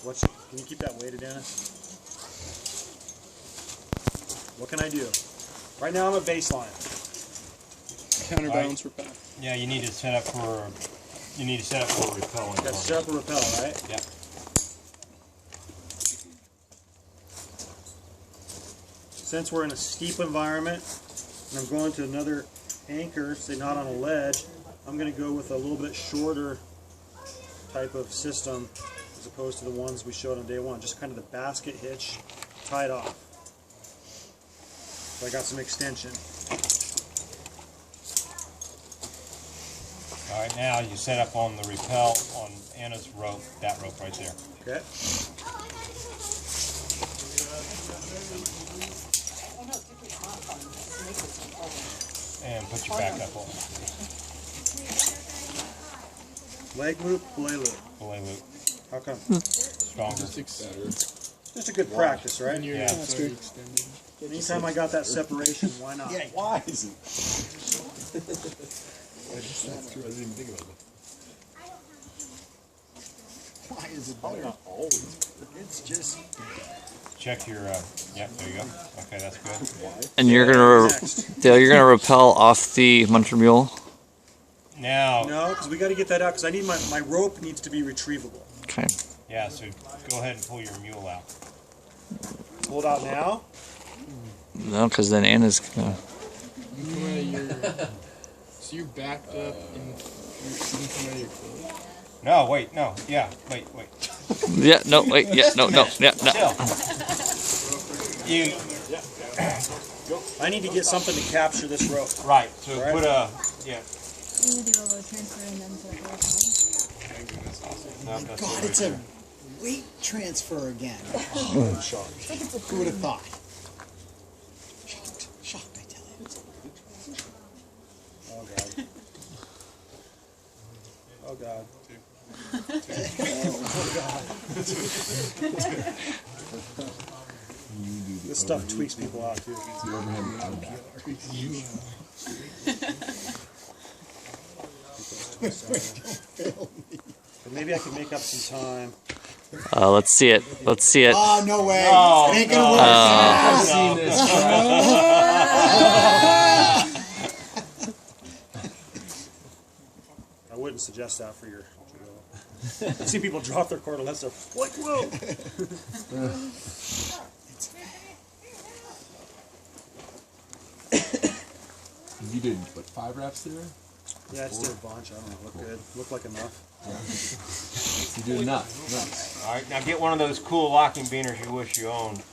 Can you keep that weighted, Dennis? What can I do? Right now I'm at baseline. Counterbalance rappel. Yeah, you need to set up for rappel. That's set up a rappel, right? Yeah. Since we're in a steep environment and I'm going to another anchor, say not on a ledge, I'm going to go with a little bit shorter type of system as opposed to the ones we showed on day one. Just kind of the basket hitch tied off. So I got some extension. All right, now you set up on the rappel on Anna's rope, that rope right there. Okay. And put your back up on it. Leg loop, belay loop. Belay loop. How come? Stronger. Just a good practice, right? Yeah. Anytime I got that separation, why not? Yeah, why is it? That's true. I didn't even think about that. Why is it better? Not always. It's just. Check your. Yep, there you go. Okay, that's good. And you're gonna, Dale, you're gonna rappel off the Muncher Mule. Now. No, because we got to get that out. Because I need my rope needs to be retrievable. Okay. Yeah, so go ahead and pull your mule out. Pull it out now. No, because then Anna's gonna. You come out of your. So you're backed up and you come out of your clothes. No, wait, no, yeah, wait. Yeah, no, wait, yeah, no, yeah, no. You. I need to get something to capture this rope. Right. So right? put a. Yeah. You do a load transfer and then put No, that's God, right it's there. a weight transfer again. Who would have thought? Shocked, I tell you. Oh God. Oh God. This stuff tweaks people out too. But maybe I can make up some time. Let's see it. Let's see it. Oh, no way. Oh, it ain't gonna work. I've seen this. I wouldn't suggest that for your drill. I see people drop their cord and let stuff like whoa. You did, what, 5 reps there? Yeah, I just did a bunch. I don't know. Look good. Look like enough. You did enough. Nice. All right, now get one of those cool locking beaners you wish you owned.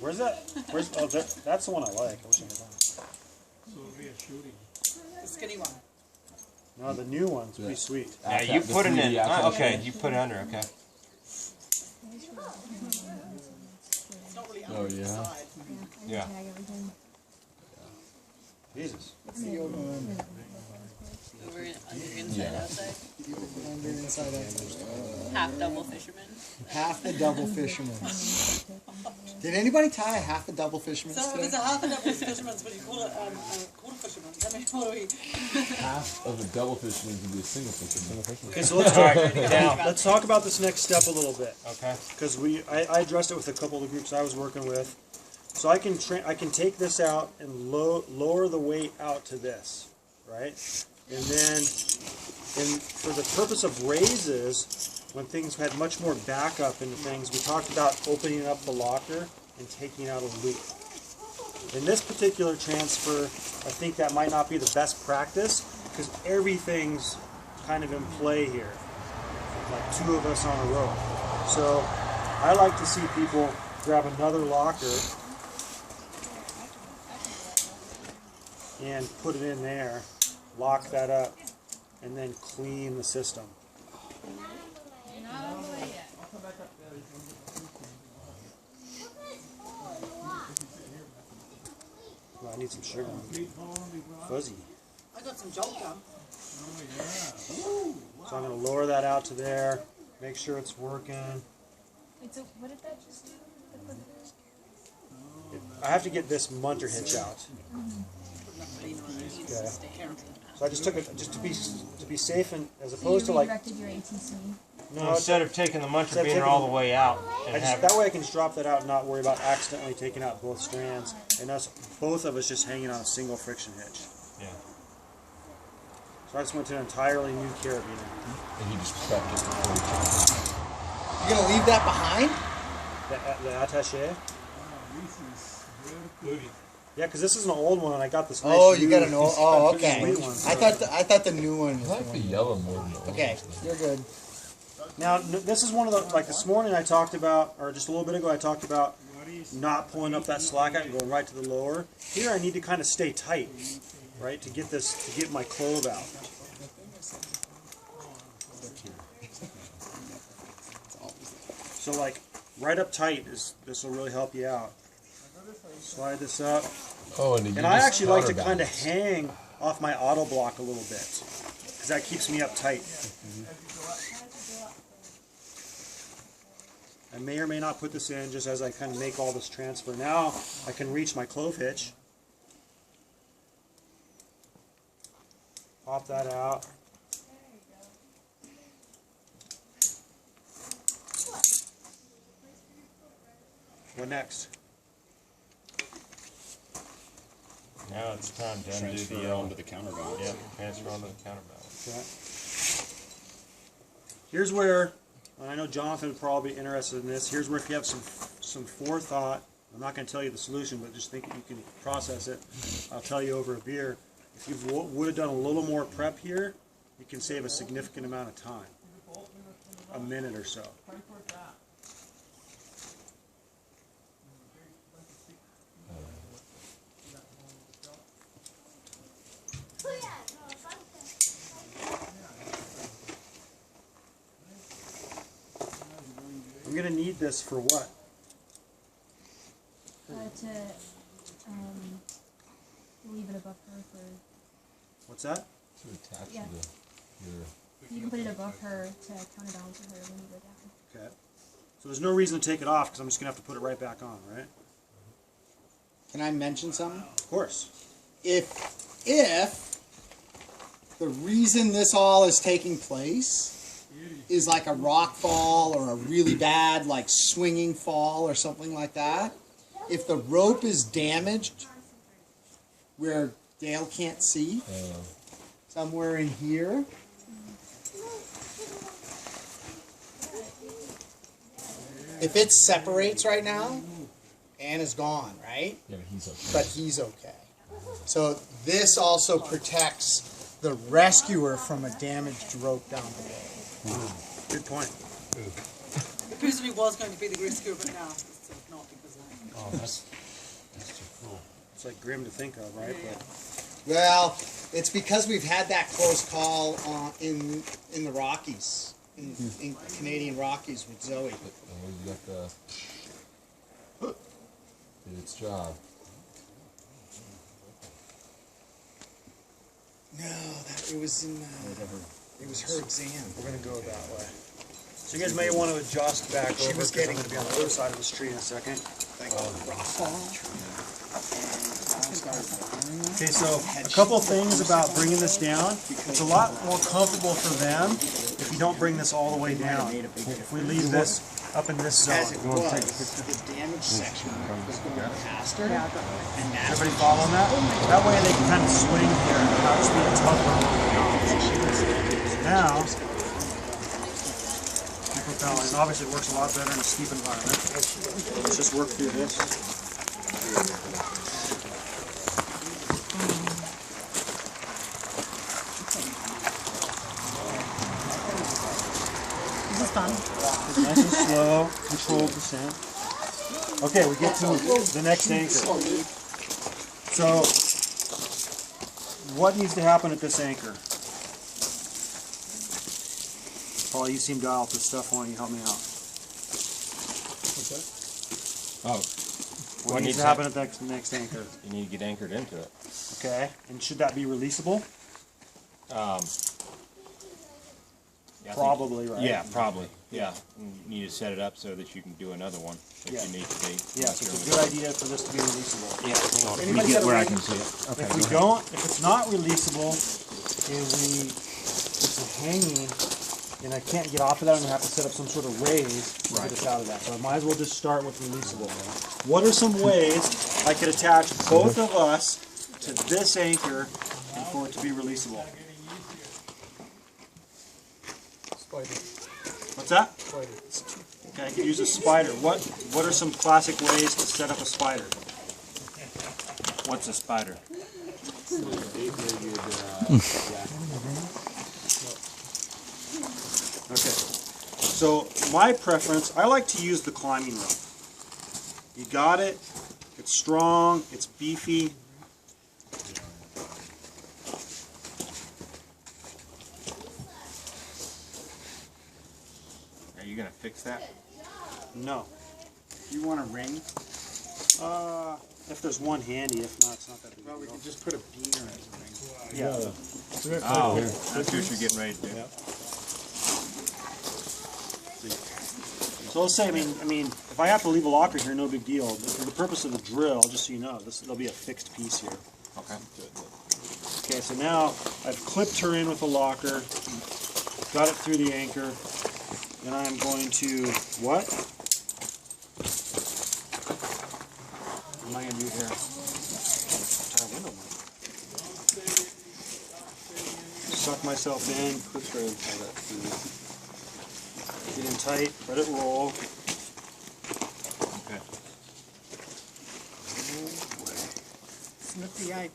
Where's that? Where's? Oh, that's the one I like. I wish I had that. The skinny one. No, the new one's pretty sweet. Yeah, you put it in. Okay, you put it under. Okay. It's not really Oh, under the yeah. side. Yeah. Jesus. Over under inside outside. Under inside out. Half double fisherman. Half the double fisherman. Did anybody tie a half a double fisherman So if today? it's a half a double fisherman's, but you call it quarter fisherman. I mean, what do we? Half of a double fisherman can be a single fisherman. Okay, so let's let's talk about this next step a little bit. Okay. Because I addressed it with a couple of the groups I was working with. So I can take this out and lower the weight out to this, right? And then, for the purpose of raises, when things had much more backup into things, we talked about opening up the locker and taking out a loop. In this particular transfer, I think that might not be the best practice because everything's kind of in play here, like 2 of us on a rope. So I like to see people grab another locker and put it in there, lock that up, and then clean the system. Well, I need some sugar. Fuzzy. I got some jolk gum. So I'm going to lower that out to there, make sure it's working. Wait, so what did that just do? I have to get this munter hitch out. Okay. So I just took it just to be safe and as opposed to you like redirected your ATC. No, instead of taking the Instead of muncher beaner taking all the- the way out and have that way I can just drop that out and not worry about accidentally taking out both strands, and us both of us just hanging on a single friction hitch. yeah. So I just went to an entirely new carabiner. And he just prepped it before he took it. You gonna leave that behind? The attaché. Yeah, because this is an old one, and I got this. Nice Oh, you new- got an old. Oh, okay. Sweet one. I thought the new one I was like the the one. yellow more than the orange. Okay, you're good. Now, this is one of the, like this morning I talked about, or just a little bit ago I talked about not pulling up that slack out and going right to the lower. Here I need to kind of stay tight, right, to get my clove out. So like, right up tight this will really help you out. Slide this up. Oh, and, And I actually like to kind of hang off my auto block a little bit, because that keeps me up tight. I may or may not put this in just as I kind of make all this transfer. Now I can reach my clove hitch. Pop that out. What next? Now it's time to undo Transfer the onto the counterbalance. yeah, transfer onto the counterbalance. Okay. Here's where, and I know Jonathan would probably be interested in this. Here's where if you have some forethought, I'm not going to tell you the solution, but just think you can process it. I'll tell you over a beer. If you would have done a little more prep here, you can save a significant amount of time, a minute or so. I'm going to need this for what? To leave it above her for. What's that? To attach Yeah. to your... You can put it above her to counterbalance her when you go down. Okay. So there's no reason to take it off because I'm just going to have to put it right back on, right? Can I mention something? Of course. If the reason this all is taking place is like a rock fall or a really bad like swinging fall or something like that, if the rope is damaged where Dale can't see, somewhere in here, if it separates right now, Anna's gone, right? Yeah, but he's okay. But he's okay. So this also protects the rescuer from a damaged rope down below. Good point. It originally was going to be the rescue, but now it's not because of that. Oh, that's too cool. It's like grim to think of, right? But Well, it's because we've had that close call in the Rockies, in Canadian Rockies with Zoe. You got the... Did its job. No, it was her exam. we're going to go that way. So you guys may want to adjust back over was because I'm getting- going to be on the other side of the street in a second. Okay, so a couple things about bringing this down. It's a lot more comfortable for them if you don't bring this all the way down. If we leave this up in this zone. As it was, the damaged section was going past her, and that's Everybody following that? That way they can kind of swing here and not just be a tough run. Now, propel, and obviously it works a lot better in a steep environment. Let's just work through this. This is fun. Nice and slow, controlled descent. Okay, we get to the next anchor. So, what needs to happen at this anchor? Paul, you seem dialed with stuff. Why don't you help me out? Oh, What needs to happen at that next anchor? you need to get anchored into it. Okay, and should that be releasable? Yeah, I think- Probably, right? Yeah, probably. Yeah, you need to set it up so that you can do another one if Yeah. you need to be. Yeah, so it's a good idea for this to be releasable. Yeah, hang on. Let me Anybody get got a where I range? can see it. Okay, If we go ahead. don't, if it's not releasable, and it's a hanging, and I can't get off of that, I'm gonna have to set up some sort of raise to get us out of that. So I might as well just start with releasable. What are some ways I could attach both of us to this anchor for it to be releasable? What's that? Okay, I could use a spider. What are some classic ways to set up a spider? What's a spider? Okay, so my preference, I like to use the climbing rope. You got it, it's strong, it's beefy. Are you gonna fix that? No. You want a ring? If there's one handy, if not, it's not that big. Well, we could just put a beaner as a ring. Yeah. Oh, that's what you're getting ready to do. So let's say, I mean, if I have to leave a locker here, no big deal. For the purpose of the drill, just so you know, there'll be a fixed piece here. Okay. Okay, so now I've clipped her in with a locker, got it through the anchor, and I'm going to, what? What am I going to do here? Tie a window mic. Suck myself in, get in tight, let it roll. Okay. Snooty eye.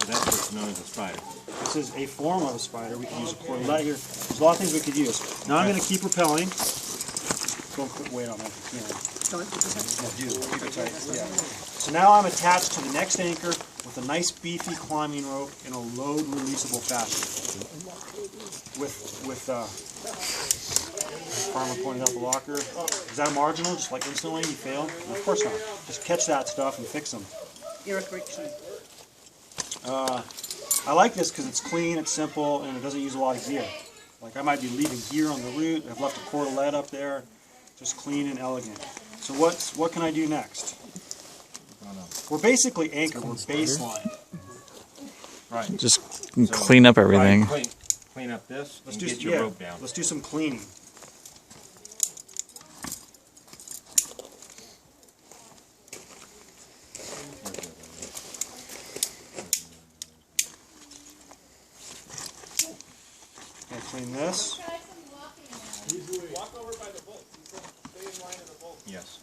That's what's known as a spider. This is a form of a spider. We can use a cordelette here. There's a lot of things we could use. Now I'm going to keep repelling. Don't put weight on that if you can. Don't keep it tight. Keep it tight. Yeah. So now I'm attached to the next anchor with a nice beefy climbing rope in a load releasable fashion. Farmer pointed out the locker. Is that a marginal? Just like instantly you fail? Of course not. Just catch that stuff and fix them. Error correction. I like this because it's clean, it's simple, and it doesn't use a lot of gear. Like I might be leaving gear on the route. I've left a cordelette up there. Just clean and elegant. So what can I do next? We're basically anchored. We're baseline. Right. Just clean up everything. Clean up this Let's and do get your rope down. Let's do some cleaning. Okay, clean this. Walk over by the bolts. Stay in line of the bolts. Yes.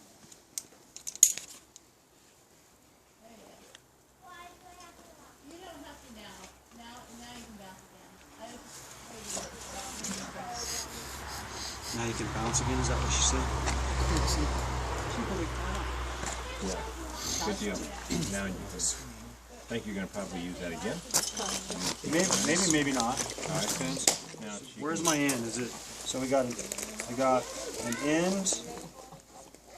Now you can bounce again, is that what she said? Good deal. Now you can. I think you're going to probably use that again. Maybe not. All right. Now Where's my end? Is it, so we got an end,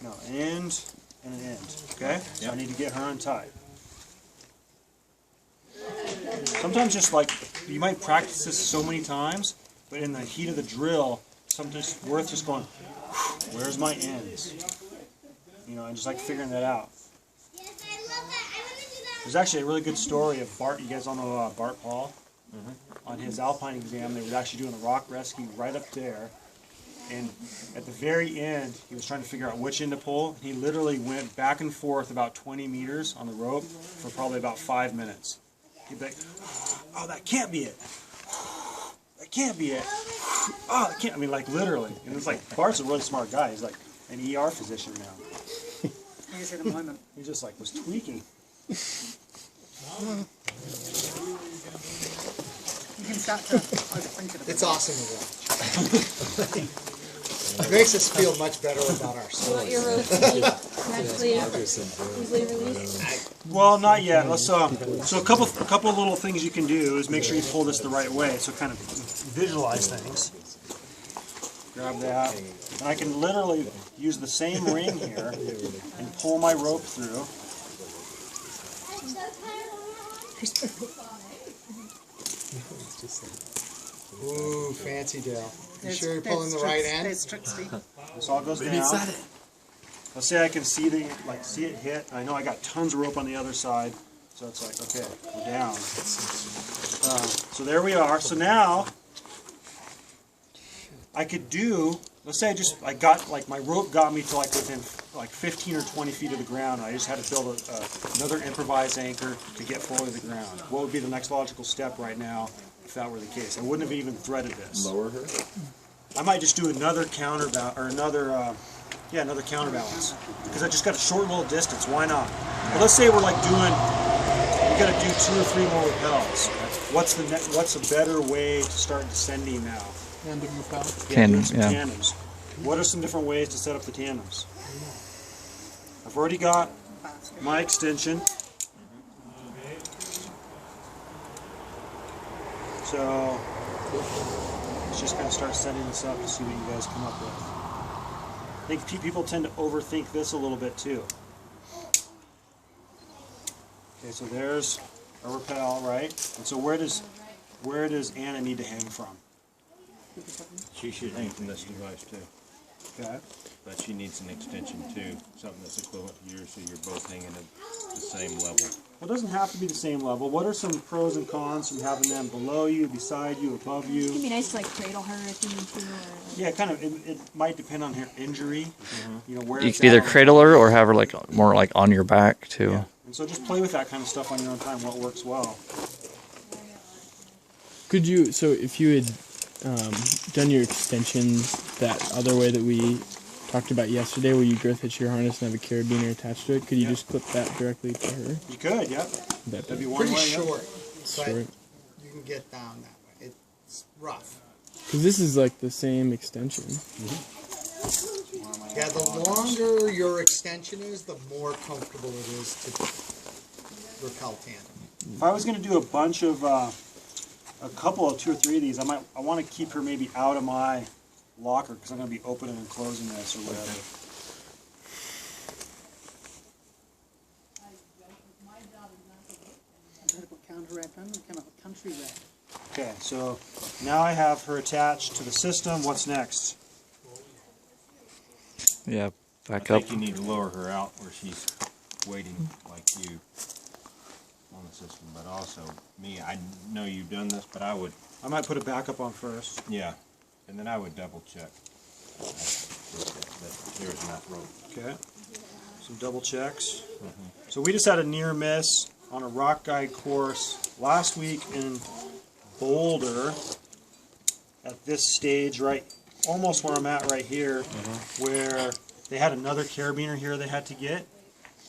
no, an end, and an end, okay? So I need to get her untied. Sometimes just like, you might practice this so many times, but in the heat of the drill, sometimes it's worth just going, where's my ends? You know, and just like figuring that out. There's actually a really good story of Bart, you guys all know Bart Paul? On his alpine exam, they were actually doing a rock rescue right up there. And at the very end, he was trying to figure out which end to pull. He literally went back and forth about 20 meters on the rope for probably about 5 minutes. He'd be like, oh, that can't be it. That can't be it. Oh, that can't, I mean, like literally. And it's like, Bart's a really smart guy. He's like an ER physician now. Here's in a moment. He just like was tweaking. You can start to overthink it a bit. It's awesome to watch. It makes us feel much better about our stories. Your rope to be naturally easily released. Well, not yet. Let's so a couple little things you can do is make sure you pull this the right way. So kind of visualize things. Grab that, and I can literally use the same ring here and pull my rope through. Ooh, fancy Dale. You sure you're pulling the right end? There's tricks, Steve. This all goes down. Let's say I can see it hit. I know I got tons of rope on the other side, So it's like, okay, we're down. So there we are. So now I could do, let's say I got, like, my rope got me to like within like 15 or 20 feet of the ground. I just had to build another improvised anchor to get fully to the ground. What would be the next logical step right now if that were the case? I wouldn't have even threaded this. Lower her. I might just do another counterbalance, or another counterbalance, because I just got a short little distance. Why not? But let's say we're like doing, we got to do 2 or 3 more rappels. What's a better way to start descending now? Tandem rappel. Tandem, Some yeah. tandems. What are some different ways to set up the tandems? I've already got my extension. So let's just kind of start setting this up to see what you guys come up with. I think people tend to overthink this a little bit too. Okay, so there's a rappel, right? And so where does Anna need to hang from? She should hang from this device too, Okay. but she needs an extension too, something that's equivalent to yours, so you're both hanging at the same level. Well, it doesn't have to be the same level. What are some pros and cons from having them below you, beside you, above you? It'd be nice to like cradle her if you need to. Or, like, Yeah, kind of. It might depend on her injury. You know where You it's could either at on the cradle her body. or have her like more like on your back too. Yeah. And so just play with that kind of stuff on your own time. What works well. Could you, so if you had done your extensions that other way that we talked about yesterday, where you girth hitch your harness and have a carabiner attached to it, could you Yeah. just clip that directly to her? You could, yeah. That'd be one Pretty way. Yeah. short, but Short. you can get down that way. It's rough. Because this is like the same extension. Yeah, the longer your extension is, the more comfortable it is to rappel tandem. If I was going to do a bunch of, a couple of 2 or 3 of these, I want to keep her maybe out of my locker because I'm going to be opening and closing this or whatever. Counter red, then we come up with country red. Okay, so now I have her attached to the system. What's next? Yeah, I back up. think you need to lower her out where she's waiting like you on the system, but also me, I know you've done this, but I would, I might put a backup on first. yeah, and then I would double check that there's enough rope. Okay, some double checks. So we just had a near miss on a rock guide course last week in Boulder at this stage, right, almost where I'm at right here, where they had another carabiner here they had to get.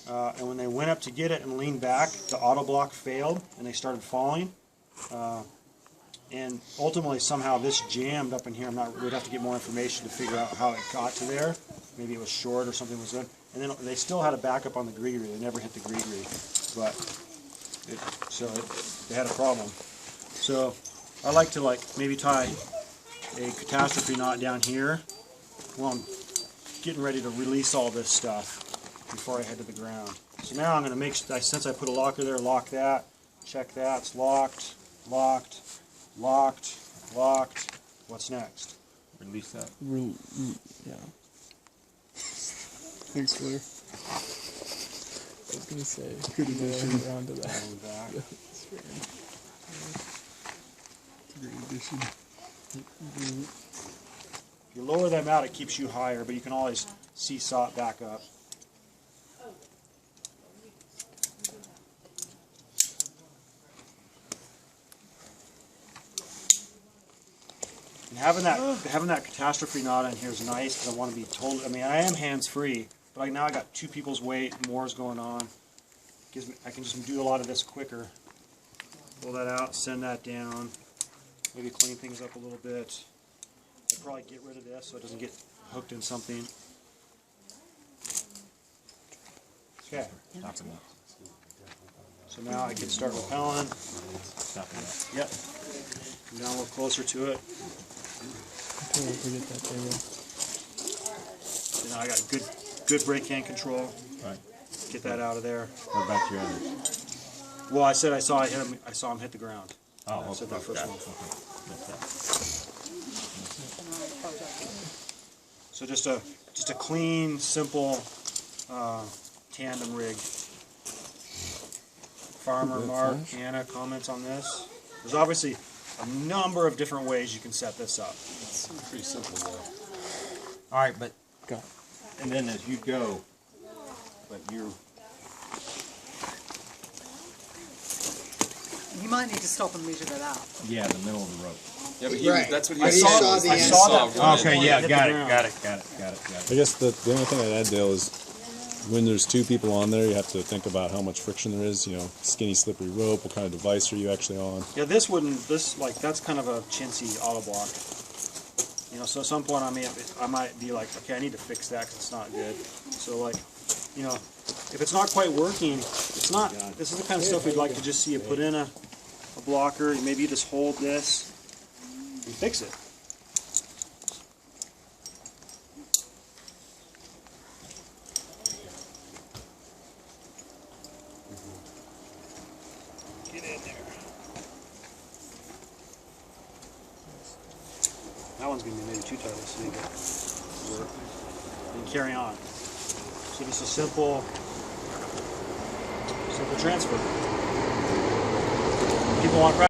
And when they went up to get it and leaned back, the auto block failed and they started falling. And ultimately, somehow this jammed up in here. We'd have to get more information to figure out how it got to there. Maybe it was short or something was good. And then they still had a backup on the gree-gree. They never hit the gree-gree, but they had a problem. So I like to maybe tie a catastrophe knot down here while I'm getting ready to release all this stuff before I head to the ground. So now I'm going to make, since I put a locker there, lock that, check that, it's locked, locked, locked, locked. What's next? Release that. Yeah. Thanks, Blair. I was gonna say, could have been around to that. Going back. Great addition. If you lower them out, it keeps you higher, but you can always seesaw it back up. And having that catastrophe knot in here is nice because I want to be told. I mean, I am hands-free, but now I got 2 people's weight, more's going on. I can just do a lot of this quicker. Pull that out, send that down, maybe clean things up a little bit. I'll probably get rid of this so it doesn't get hooked in something. Okay. So now I can start rappelling. Yep. Come down a little closer to it. Don't forget that table. So now I got good brake hand control. Right. Get that out of there. What about your others? Well, I said I saw him hit the ground. Oh, I said that first one. So just a clean, simple tandem rig. Farmer, Mark, Anna comments on this? There's obviously a number of different ways you can set this up. It's pretty simple though. All right, but Go. and then as you go, but you're You might need to stop and measure that out. yeah, the middle of the rope. Yeah, but he, Right. that's what he I saw. saw the I end. saw running. Okay, yeah, Hit got the it, ground. got it. I guess the only thing I'd add, Dale, is when there's two people on there, you have to think about how much friction there is. You know, skinny, slippery rope. What kind of device are you actually on? Yeah, that's kind of a chintzy auto block. You know, so at some point I might be like, okay, I need to fix that because it's not good. So like, you know, if it's not quite working, it's not. This is the kind of stuff we'd like to just see you put in a blocker. Maybe you just hold this and fix it. Get in there. That one's gonna be maybe too tight. Let's see, but work. And carry on. So just a simple transfer. People want practice.